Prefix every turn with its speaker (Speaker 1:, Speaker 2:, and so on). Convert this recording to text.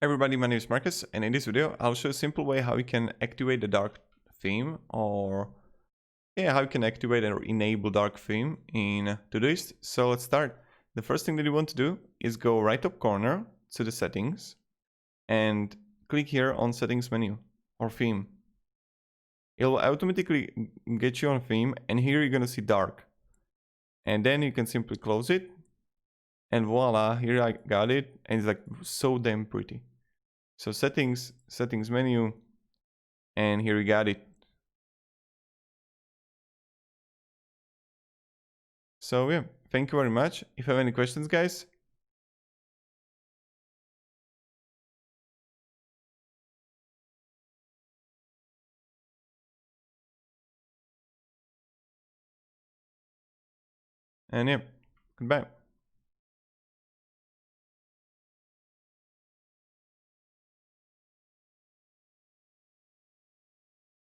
Speaker 1: Hey everybody, my name is Marcus, and in this video I'll show a simple way how you can activate the dark theme, or how you can activate or enable dark theme in Todoist. So let's start. The first thing that you want to do is go right top corner to the settings and click here on settings menu or theme. It'll automatically get you on theme, and here you're gonna see dark, and then you can simply close it, and voila, here I got it, and it's like so damn pretty. So settings menu, and here we got it. So yeah, thank you very much. If you have any questions, guys. And yeah, goodbye.